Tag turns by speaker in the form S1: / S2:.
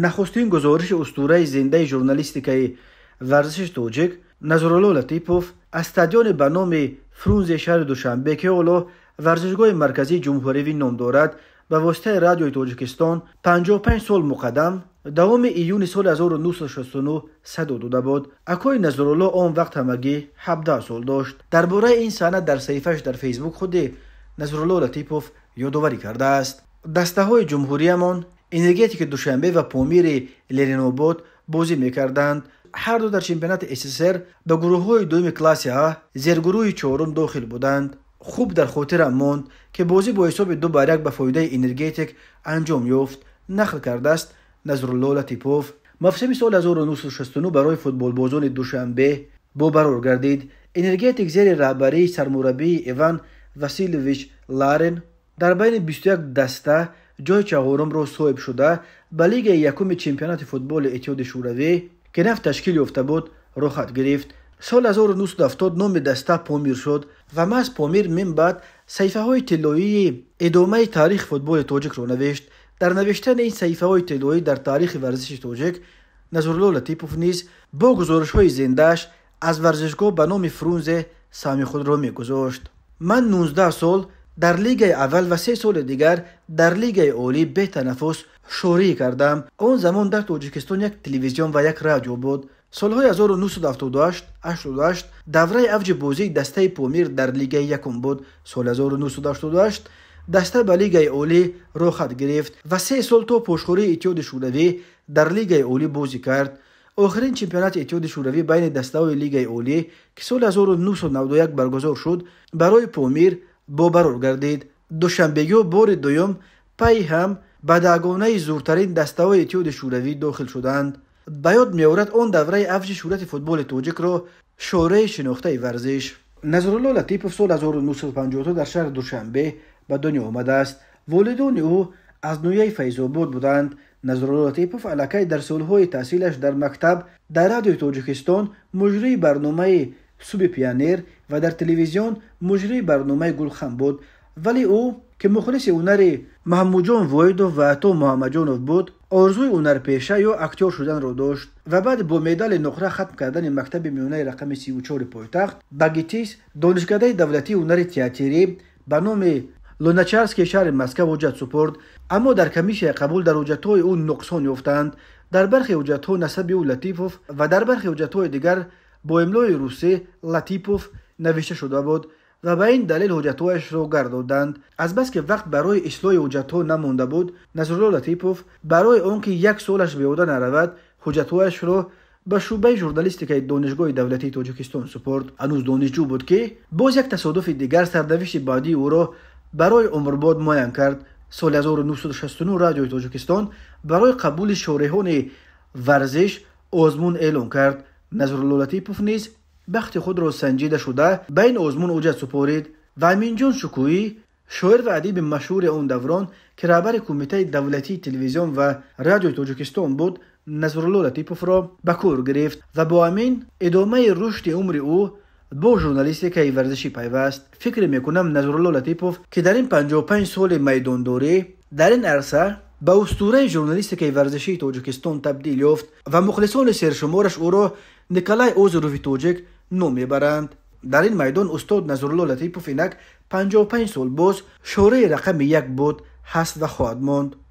S1: نخستین گزارش اسطوره زنده ژورنالیستیکای ورزش توجیک نظرالله لطیپوف از استادیون به نام فرونز شهر دوشنبه که اولو ورزشگاه مرکزی جمهوری نام دارد به واسطه رادیوی تاجیکستان 55 سال مقدم دوام ایون سال 1969 صدور داده بود. اکوی نظرالله آن وقت همگی 17 سال داشت. درباره این سند در صفحه‌اش در فیسبوک خود نظرالله لطیپوف یادآوری کرده است. دسته های جمهوریمان انرژتیک دوشنبه و پامیر لرینوباد بازی میکردند. هر دو در چمپیونات SSR به گروه های دوم کلاس A زیر گروه چهارم داخل بودند. خوب در خاطرم ماند که بازی با حساب 2-1 به فایده انرژتیک انجام یافت. نقل کرده است نظرالله لطیپوف. موسم سال 1969 برای فوتبال بازان دوشنبه برقرار گردید. انرژتیک زیر رهبری سرمربی ایوان واسیلویچ لارن در بین 21 دسته جای چهارم را صاحب شده به لیگ یکم چمپیونات فوتبال اتحاد شوروی که نفت تشکیل یافته بود راه خط گرفت. سال 1970 نام دسته پامیر شد و ما از پامیر من بعد صفحه های طلایی ادامه تاریخ فوتبال تاجیک را نوشت. در نوشتن این صفحه های طلایی در تاریخ ورزش تاجیک نظرالله لطیپوف نیز با گزارش های زنده‌اش از ورزشگاه به نام فرونز سهام خود را میگذاشت. من 19 سال در لیگ اول و 3 سال دیگر در لیگ عالی به تنفس شوری کردم. آن زمان در تاجیکستان یک تلویزیون و یک رادیو بود. سالهای 1978 دوره اوج بازی دسته پامیر در لیگ یکم بود. سال 1988 دسته به لیگ عالی راه خط گرفت و 3 سال تا پشتخوری اتحاد شوروی در لیگ عالی بازی کرد. آخرین چمپیونات اتحاد شوروی بین دسته‌های لیگ عالی که سال 1991 برگزار شد برای پامیر برقرار گردید. دوشنبگی بار دوم پی هم به دگانه زورترین دسته‌های اتحاد شوروی داخل شدند. به یاد می‌آورد آن دوره اوج شهرت فوتبال تاجیک را شورای شناخته ورزش. نظرالله لطیپوف سال 1952 در شهر دوشنبه به دنیا آمده است. والدان او از نویه فیض‌آباد بودند. نظرالله لطیپوف علاقه در سالهای تحصیلش در مکتب در رادیو تاجیکستان مجری برنامه صبح پیانیر و در تلویزیون مجری برنامه گلخن بود، ولی او که مخلص هنر محمود جان وایدوف و عطا محمد جانوف بود آرزوی هنرپیشه یا اکتور شدن را داشت و بعد با مدال نقره ختم کردن مکتب میانه رقم 34 پایتخت به گیتیس دانشکده دولتی هنر تئاتری به نام لوناچارسکی شهر مسکو حجت سپرد، اما در کمیسیون قبول در حجت‌های او نقصان یافتند. در برخی حجت‌ها نسب او لطیپوف و در برخی حجت‌های دیگر با املای روسی لطیپوف نوشته شده بود و به این دلیل حجت‌هایش را گرداندند. از بس که وقت برای اصلاح حجت‌ها نمانده بود، نظرالله لطیپوف برای آنکه 1 سالش به یاد نرود حجت‌هایش را به شعبه ژورنالیستیک دانشگاه دولتی تاجیکستان سپرد. هنوز دانشجو بود که باز یک تصادف دیگر سرنوشت بعدی او را برای عمرباد معین کرد. سال 1969 رادیو تاجیکستان برای قبول شارحان ورزش آزمون اعلام کرد. نظرالله لطیپوف نیز بخت خود را سنجیده شده بین آزمون اوجت سپارید و امین جان شکویی شاعر و ادیب مشهور آن دوران که رهبر کمیته دولتی تلویزیون و رادیو تاجیکستان بود نظرالله لطیپوف را به کار گرفت و با همین ادامه رشد عمر او با ژورنالیستیک ورزشی پیوست. فکر میکنم نظرالله لطیپوف که در این 55 سال میدانداری در این عرصه به اسطوره ژورنالیستیک ورزشی تاجیکستان تبدیل یافت و مخلصان سرشمارش او را نیکلای اوزروف تاجیک نام میبرند. در این میدان استاد نظرالله لطیپوف اینک 55 سال باز شورای رقم 1 بود، هست و خواهد ماند.